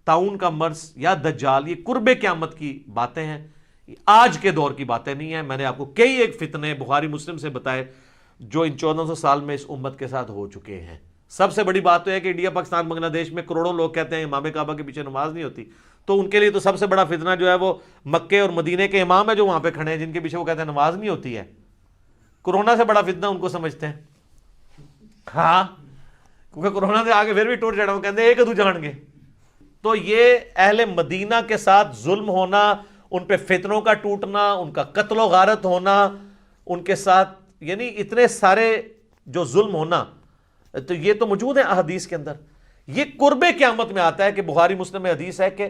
ताउन का मर्ज या दज्जाल, ये कुर्बे क़यामत की बातें हैं, आज के दौर की बातें नहीं है। मैंने आपको कई एक फितने बुखारी मुस्लिम से बताए जो इन 1400 साल में इस उम्मत के साथ हो चुके हैं। सबसे बड़ी बात तो है कि इंडिया, पाकिस्तान, बांग्लादेश में करोड़ों लोग कहते हैं इमाम काबा के पीछे नमाज नहीं होती, तो उनके लिए तो सबसे बड़ा फितना जो है वो मक्के और मदीने के इमाम है जो वहां पे खड़े हैं, जिनके पीछे वो कहते हैं नमाज नहीं होती है। कोरोना से बड़ा फितना उनको समझते हैं, हाँ, क्योंकि कोरोना से आगे फिर भी टूट जाना, वो कहते हैं एक अदू जान गए। तो ये अहले मदीना के साथ जुल्म होना, उन पे फितनों का टूटना, उनका कत्लो गारत होना, उनके साथ यानी इतने सारे जो जुल्म होना, तो ये तो मौजूद है अहदीस के अंदर। ये कुर्बे क़यामत में आता है कि बुखारी मुस्लिम में हदीस है कि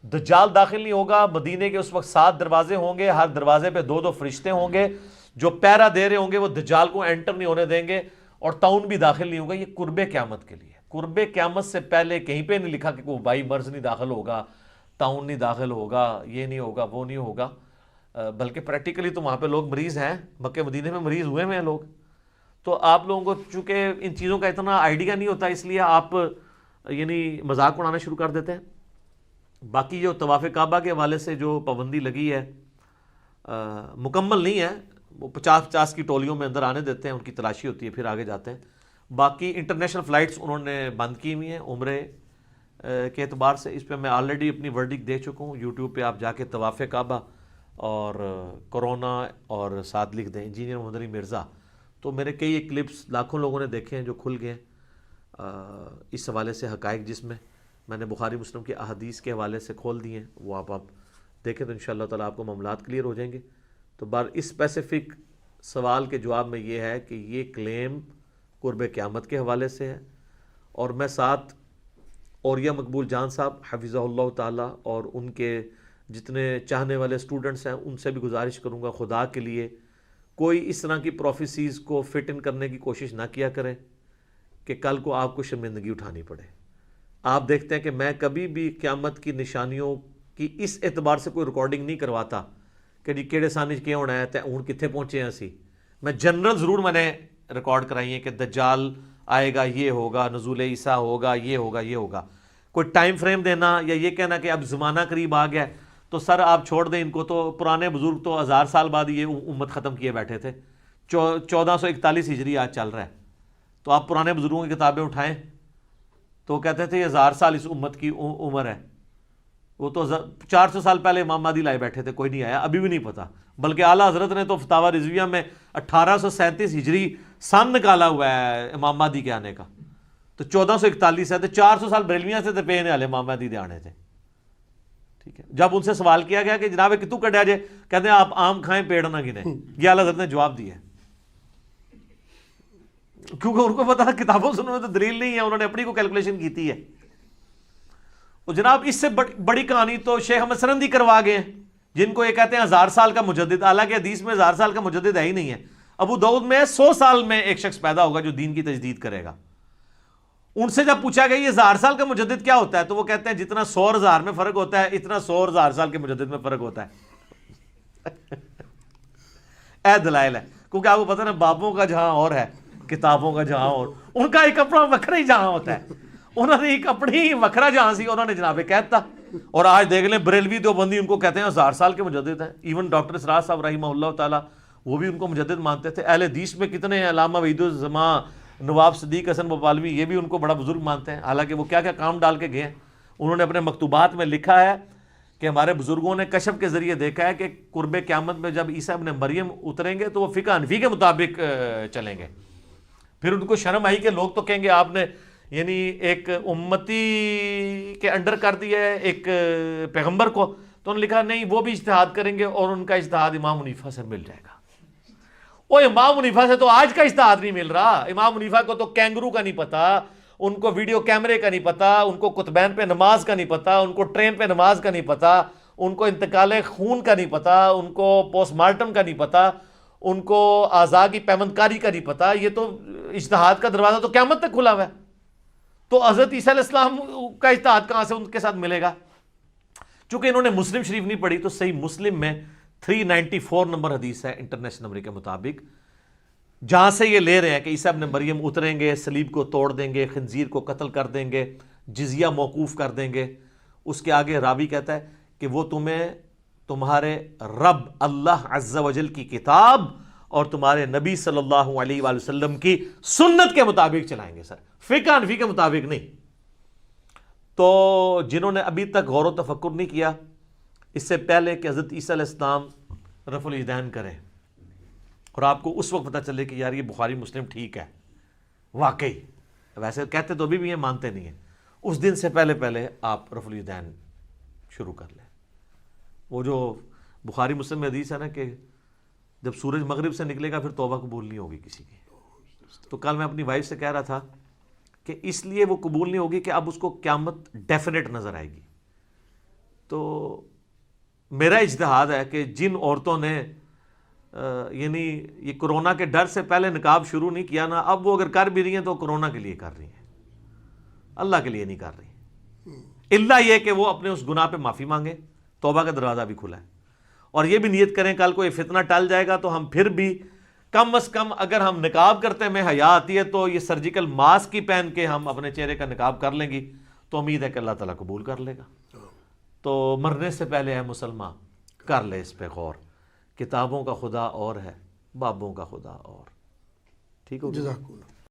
दज्जाल दाखिल नहीं होगा, मदीने के उस वक्त 7 दरवाजे होंगे, हर दरवाजे पे 2-2 फरिश्ते होंगे जो पैरा दे रहे होंगे, वो दज्जाल को एंटर नहीं होने देंगे, और ताउन भी दाखिल नहीं होगा। ये कुर्बे क़यामत के लिए। कुर्बे क़यामत से पहले कहीं पे नहीं लिखा कि कोई वाई मर्ज नहीं दाखिल होगा, ताउन नहीं दाखिल होगा, ये नहीं होगा, वो नहीं होगा, बल्कि प्रैक्टिकली तो वहाँ पे लोग मरीज़ हैं, मक्के मदीने में मरीज़ हुए हैं लोग। तो आप लोगों को चूँकि इन चीज़ों का इतना आइडिया नहीं होता, इसलिए आप यानी मजाक उड़ाना शुरू कर देते हैं। बाकी जो तवाफ़ काबा के हवाले से जो पाबंदी लगी है मुकम्मल नहीं है, वो 50-50 की टोलियों में अंदर आने देते हैं, उनकी तलाशी होती है, फिर आगे जाते हैं। बाकी इंटरनेशनल फ़्लाइट्स उन्होंने बंद की हुई हैं उम्रे के एतबार से। इस पर मैं ऑलरेडी अपनी वर्डिक दे चुका हूँ। यूट्यूब पे आप जाके तवाफ़ काबा और कोरोना और साथ लिख दें इंजीनियर मोहम्मद अली मिर्ज़ा, तो मेरे कई एक क्लिप्स लाखों लोगों ने देखे हैं जो खुल गए इस हवाले से हक़ाइक़, जिसमें मैंने बुखारी मुस्लिम के अहदीस के हवाले से खोल दिए हैं, वो आप देखें तो इंशाअल्लाह ताला आपको मामलात क्लियर हो जाएंगे। तो बार इस स्पेसिफ़िक सवाल के जवाब में ये है कि ये क्लेम कुर्ब क़यामत के हवाले से है, और मैं साथ औरिया मकबूल जान साहब हफ़िज़हुल्लाह ताला और उनके जितने चाहने वाले स्टूडेंट्स हैं उनसे भी गुजारिश करूँगा, खुदा के लिए कोई इस तरह की प्रोफेसीज़ को फिट इन करने की कोशिश ना किया करें कि कल को आपको शर्मिंदगी उठानी पड़े। आप देखते हैं कि मैं कभी भी क़यामत की निशानियों की इस एतबार से कोई रिकॉर्डिंग नहीं करवाता कि जी केड़े सानिज क्या होना है तो हूँ कितने पहुँचे हैं असी। मैं जनरल ज़रूर मैंने रिकॉर्ड कराई है कि दज्जाल आएगा, ये होगा, नज़ूल ईसा होगा, ये होगा, ये होगा। कोई टाइम फ्रेम देना या ये कहना कि अब ज़माना करीब आ गया, तो सर आप छोड़ दें इनको, तो पुराने बुज़ुर्ग तो 1000 साल बाद ये उम्मत ख़त्म किए बैठे थे। 1441 हिजरी आज चल रहा है, तो आप पुराने बुज़ुर्गों की किताबें उठाएं तो वो कहते थे 1000 साल इस उम्मत की उम्र है। वो तो 400 साल पहले इमाम महदी लाए बैठे थे, कोई नहीं आया, अभी भी नहीं पता। बल्कि आला हज़रत ने तो फतावा रिजविया में 1837 हिजरी सन निकाला हुआ है इमाम महदी के आने का, तो 1441 है, तो 400 साल बरेलवियां से पे ने इमाम महदी दे आने थे। ठीक है, जब उनसे सवाल किया गया कि जनाब कितू कढ़ा जे, कहते हैं आप आम खाएं पेड़ ना गिने। ये आला हज़रत ने जवाब दिया, क्योंकि उनको पता था किताबों से उन्होंने तो दलील नहीं है, उन्होंने अपनी को कैलकुलेशन की है। और जनाब इससे बड़ी कहानी तो शेख अहमद सरंदी करवा गए हैं, जिनको ये कहते हैं 1000 साल का मुजद्दिद, हालांकि हदीस में 1000 साल का मुजद्दिद है ही नहीं है। अबू दाऊद में 100 साल में एक शख्स पैदा होगा जो दीन की तजदीद करेगा। उनसे जब पूछा गया ये 1000 साल का मुजद्दिद क्या होता है, तो वो कहते हैं जितना 100 और 1000 में फर्क होता है, इतना 100 और 1000 साल के मुजद्दिद में फर्क होता है। ऐ दलाइल है, क्योंकि आपको पता ना बाबों का जहां और है, किताबों का जहां और, उनका एक अपना वखरा ही जहां होता है। उन्होंने एक अपनी वखरा जहां सी उन्होंने जनाबे कहता, और आज देख लें बरेलवी देवबंदी उनको कहते हैं 1000 साल के मुजद्दिद हैं। इवन डॉक्टर सिराज साहब रहिमहुल्लाह ताला वो भी उनको मुजद्दिद मानते थे। अहले हदीस में कितने हैं, अल्लामा वहीदुज़्ज़मा, नवाब सदीक हसन भोपालवी, ये भी उनको बड़ा बुजुर्ग मानते हैं। हालांकि वो क्या क्या काम डाल के गए हैं। उन्होंने अपने मकतूबात में लिखा है कि हमारे बुजुर्गों ने कशफ के जरिए देखा है कि कुर्बे क़यामत में जब ईसा इब्न मरियम उतरेंगे तो वो फ़िक़्ह हनफ़ी के मुताबिक चलेंगे। फिर उनको शर्म आई कि लोग तो कहेंगे आपने यानी एक उम्मती के अंडर कर दिया है एक पैगंबर को, तो उन्होंने लिखा नहीं, वो भी इज्तिहाद करेंगे और उनका इज्तिहाद इमाम हनीफा से मिल जाएगा। ओ इमाम हनीफा से तो आज का इज्तिहाद नहीं मिल रहा। इमाम हनीफा को तो कैंगरू का नहीं पता, उनको वीडियो कैमरे का नहीं पता, उनको कुतबैन पे नमाज का नहीं पता, उनको ट्रेन पे नमाज का नहीं पता, उनको इंतकाल खून का नहीं पता, उनको पोस्टमार्टम का नहीं पता, उनको आज़ा की पैमंदकारी का नहीं पता। ये तो इज्तिहाद का दरवाज़ा तो क़यामत तक खुला हुआ है। तो हज़रत ईसा अलैहिस्सलाम का इज्तिहाद कहाँ से उनके साथ मिलेगा? चूंकि इन्होंने मुस्लिम शरीफ नहीं पढ़ी, तो सही मुस्लिम में 394 नंबर हदीस है इंटरनेशनल नंबर के मुताबिक, जहां से ये ले रहे हैं कि ईसा इब्न मरियम उतरेंगे, सलीब को तोड़ देंगे, खंजीर को कत्ल कर देंगे, جزیہ موقوف کر دیں گے. اس کے آگے راوی کہتا ہے کہ وہ تمہیں تمہارے رب اللہ عز و جل کی کتاب اور تمہارے نبی صلی اللہ علیہ وآلہ وسلم کی سنت کے مطابق چلائیں گے. سر فقہ حنفی کے مطابق نہیں. تو جنہوں نے ابھی تک غور و تفکر نہیں کیا اس سے پہلے کہ حضرت عیسیٰ علیہ السلام رفع الیدین کریں اور آپ کو اس وقت پتہ چلے کہ یار یہ بخاری مسلم ٹھیک ہے واقعی، ویسے کہتے تو ابھی بھی یہ مانتے نہیں ہیں، اس دن سے پہلے آپ رفع الیدین شروع کر لیں. وہ جو بخاری مسلم میں حدیث ہے نا کہ جب سورج مغرب سے نکلے گا پھر توبہ قبول نہیں ہوگی کسی کی. تو کل میں اپنی وائف سے کہہ رہا تھا کہ اس لیے وہ قبول نہیں ہوگی کہ اب اس کو قیامت ڈیفینیٹ نظر آئے گی. تو میرا اجتہاد ہے کہ جن عورتوں نے یعنی یہ کرونا کے ڈر سے پہلے نقاب شروع نہیں کیا نا، اب وہ اگر کر بھی رہی ہیں تو کرونا کے لیے کر رہی ہیں، اللہ کے لیے نہیں کر رہی. الا یہ کہ وہ اپنے اس گناہ پہ معافی مانگیں، توبہ کا دروازہ بھی کھلا ہے. اور یہ بھی نیت کریں کل کو یہ فتنہ ٹل جائے گا تو ہم پھر بھی کم از کم اگر ہم نقاب کرتے ہمیں حیا آتی ہے تو یہ سرجیکل ماسک کی پہن کے ہم اپنے چہرے کا نقاب کر لیں گی تو امید ہے کہ اللہ تعالیٰ قبول کر لے گا. تو مرنے سے پہلے ہے مسلمان کر لے اس پہ غور. کتابوں کا خدا اور ہے، بابوں کا خدا اور. ٹھیک ہو گیا؟ جزاک اللہ.